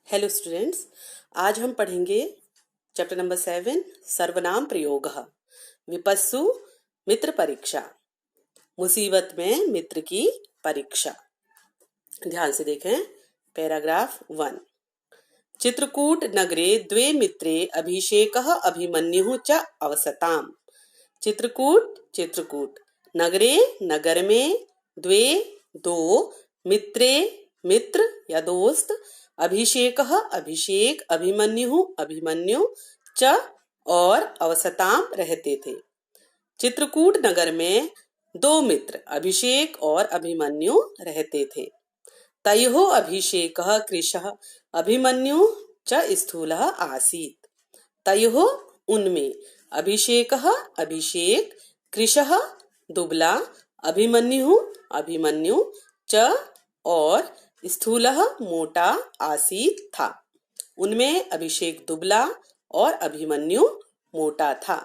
Hello students, आज हम पढ़ेंगे चैप्टर नंबर 7 सर्वनाम प्रयोगः। विपस्सु मित्र परीक्षा, मुसीबत में मित्र की परीक्षा। ध्यान से देखें पैराग्राफ 1। चित्रकूट नगरे द्वे मित्रे अभिषेकः अभिमन्युः च अवसताम्। चित्रकूट नगरे नगर में, द्वे दो, मित्रे मित्र या दोस्त, अभिषेकः अभिषेक, अभिमन्यु च और अवसताम रहते थे। चित्रकूट नगर में दो मित्र अभिषेक और अभिमन्यु रहते थे। तयोः अभिषेकः कृशः अभिमन्यु च स्थूलः आसीत्। तयोः उनमें अभिषेकः अभिषेक, कृशः दुबला, अभिमन्यु च और स्थूलः मोटा आसीत् था। उनमें अभिषेक दुबला और अभिमन्यु मोटा था।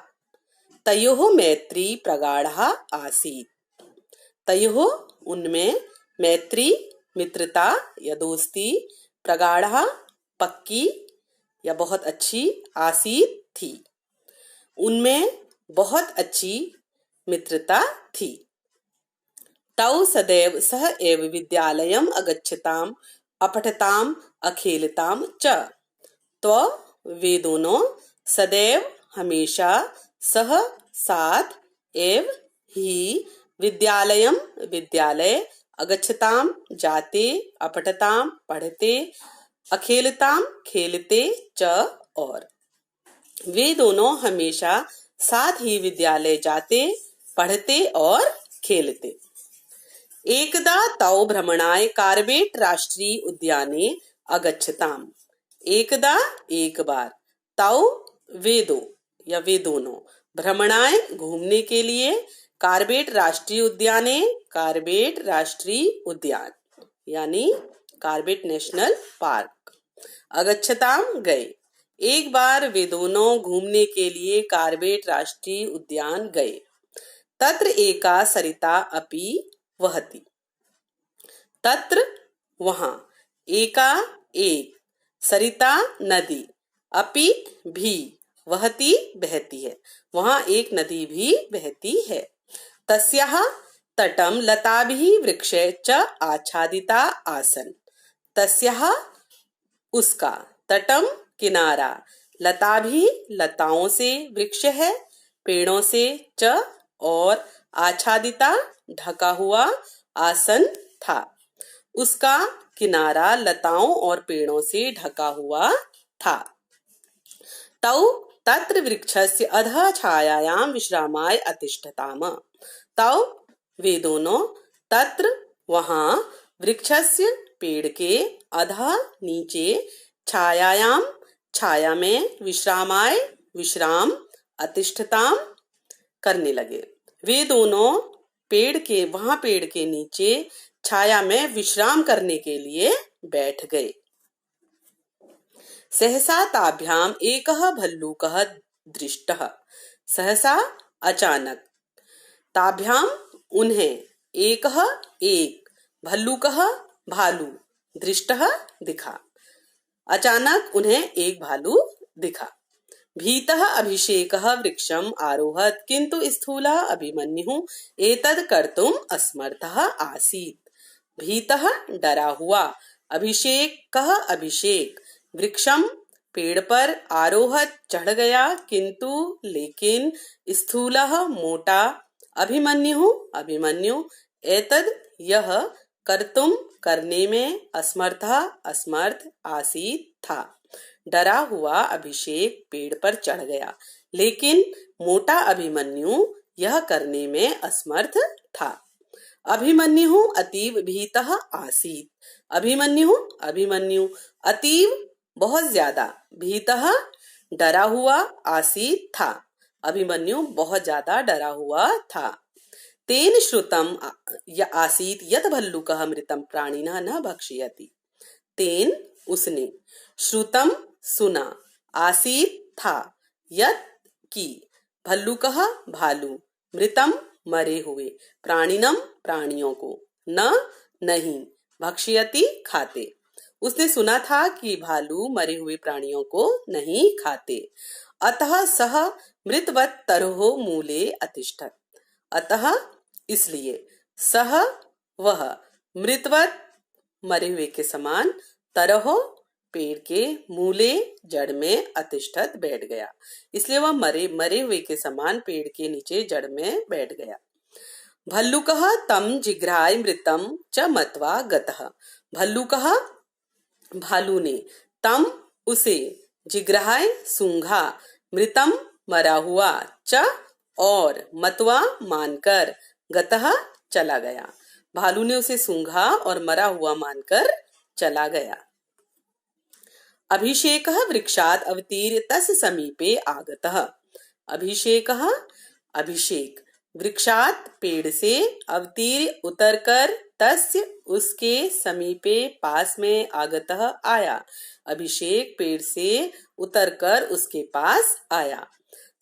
तयोः मैत्री प्रगाढ़ः आसीत्। तयोः उनमें मैत्री मित्रता या दोस्ती, प्रगाढ़ः पक्की या बहुत अच्छी, आसीत् थी, उनमें बहुत अच्छी मित्रता थी। तौ सदैव सह एव विद्यालयम् अगच्छताम् अपठताम् अखेलताम् च। तो वे दोनों सदैव हमेशा सह साथ एव ही विद्यालयम् विद्यालय, अगच्छताम् जाते, अपठताम् पढ़ते, अखेलताम् खेलते च और। वे दोनों हमेशा साथ ही विद्यालय जाते, पढ़ते और खेलते। एकदा तौ भ्रमणाय कार्बेट राष्ट्रीय उद्याने अगच्छताम्। एकदा एक बार, तौ वे दो या वे दोनों, भ्रमणाय घूमने के लिए, कार्बेट राष्ट्रीय उद्याने, कार्बेट राष्ट्रीय उद्यान यानी कार्बेट नेशनल पार्क, अगच्छताम गए। एक बार वे दोनों घूमने के लिए कार्बेट राष्ट्रीय उद्यान गए। तत्र एका सरिता अपि वहति। तत्र वहां, एका एक, सरिता नदी, अपि भी, वहति बहती है, वहां एक नदी भी बहती है। तस्याः तटं लताभिः वृक्षैः च आच्छादिता आसन्। तस्याः उसका, तटम किनारा, लताभिः लताओं से, वृक्ष है पेड़ों से, च और आच्छादिता ढका हुआ, आसन था, उसका किनारा लताओं और पेड़ों से ढका हुआ था। तौ तत्र वृक्षस्य अधः छायायां विश्रामाय अतिष्ठताम। तौ वे दोनों तत्र वहां, वृक्षस्य पेड़ के, अधः नीचे, छायायां छाया में, विश्रामाय विश्राम, अतिष्ठताम करने लगे। वे दोनों पेड़ के नीचे छाया में विश्राम करने के लिए बैठ गए। सहसा ताभ्याम एकः भल्लूकः दृष्टः। सहसा अचानक, ताभ्याम उन्हें, एकः एक, भल्लूकः भालू, दृष्टः दिखा, अचानक उन्हें एक भालू दिखा। भीतः अभिषेकः वृक्षम् आरोहत् किन्तु स्थूलः अभिमन्युः एतद् कर्तुम् असमर्थः आसीत्। भीतः डरा हुआ, अभिषेक वृक्षम पेड़ पर, आरोहत चढ़ गया, किंतु लेकिन, स्थूलः मोटा, अभिमन्यु एतद् यह, कर्तुम करने में, असमर्थ आसीत् था। डरा हुआ अभिषेक पेड़ पर चढ़ गया, लेकिन मोटा अभिमन्यु यह करने में असमर्थ था। अभिमन्यु अतीव भीतः आसीत्। अभिमन्यु अतीव बहुत ज्यादा, भीतः डरा हुआ, आसीत् था, अभिमन्यु बहुत ज्यादा डरा हुआ था। तेन श्रुतम आसीत् यत् भल्लूकः मृतं प्राणिनः न भक्षयति। तेन उसने, श्रुतम सुना, आसीत् था, यत् की, भल्लूकः भालू, मृतम मरे हुए, प्राणिनम प्राणियों को, न नहीं, भक्षयति खाते, उसने सुना था कि भालू मरे हुए प्राणियों को नहीं खाते। अतः सह मृतवत तरहो मूले अतिष्ठत। अतः इसलिए सह वह मृतवत मरे हुए के समान तरहो पेड़ के मूले जड़ में अतिष्ठत बैठ गया। इसलिए वह मरे मरे हुए के समान पेड़ के नीचे जड़ में बैठ गया। भल्लुकः तम जिघ्राय मृतम च मत्वा गतः। भल्लुकः भालू ने तम उसे जिग्रहाय सूंघा मृतम मरा हुआ च और मत्वा मानकर गतः चला गया। भालू ने उसे सूंघा और मरा हुआ मानकर चला गया। अभिषेकः वृक्षात् अवतीर्य तस्य समीपे आगतः। अभिषेकः अभिषेक वृक्षात् पेड़ से अवतीर्य उतरकर तस्य उसके समीपे पास में आगतः आया। अभिषेक पेड़ से उतरकर उसके पास आया।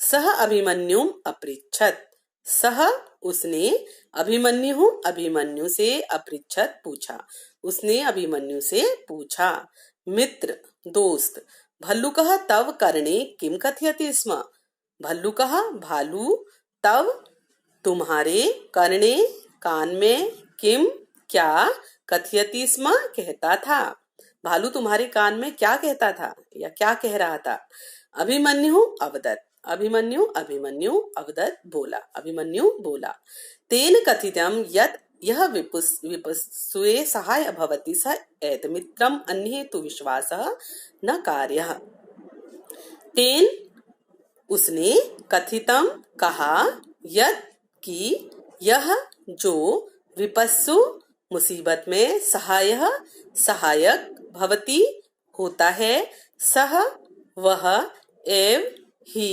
सह अभिमन्युम अपृच्छत। सह उसने अभिमन्यु से अपृच्छत पूछा। उसने अभिमन्यु से पूछा। मित्र दोस्त। भल्लुकः तव कर्णे किम कथयति स्म। भल्लुकः भालू तव तुम्हारे कर्णे कान में किम क्या कथयति स्म कहता था। भालू तुम्हारे कान में क्या कहता था या क्या कह रहा था। अभिमन्यु अवदत्। अभिमन्यु अवदत् बोला। अभिमन्यु बोला। तेन कथितम यत् यह विपस्सुए सहाय भवति स एतमित्रम अन्ये तु विश्वासः न कार्यः। तेन उसने कथितम कहा यत् कि यह जो विपस्सु मुसीबत में सहायक भवति होता है सह वह एव ही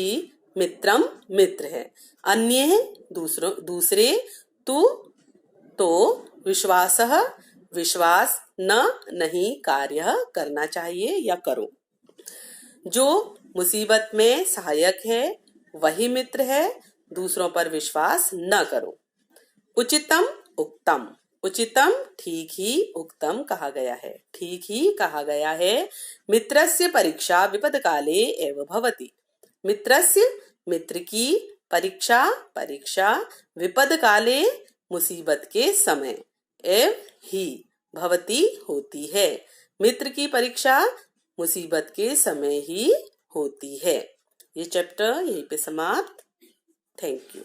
मित्रम मित्र है। अन्य दूसरे तो विश्वास नहीं कार्य करना चाहिए या करो। जो मुसीबत में सहायक है वही मित्र है, दूसरों पर विश्वास न करो। उचितम उक्तम। उचितम ठीक ही, उक्तम कहा गया है, ठीक ही कहा गया है। मित्रस्य परीक्षा विपद काले एव भवति। मित्रस्य मित्र की परीक्षा विपद काले मुसीबत के समय एव ही भवति होती है। मित्र की परीक्षा मुसीबत के समय ही होती है। ये चैप्टर यहीं पे समाप्त। Thank you.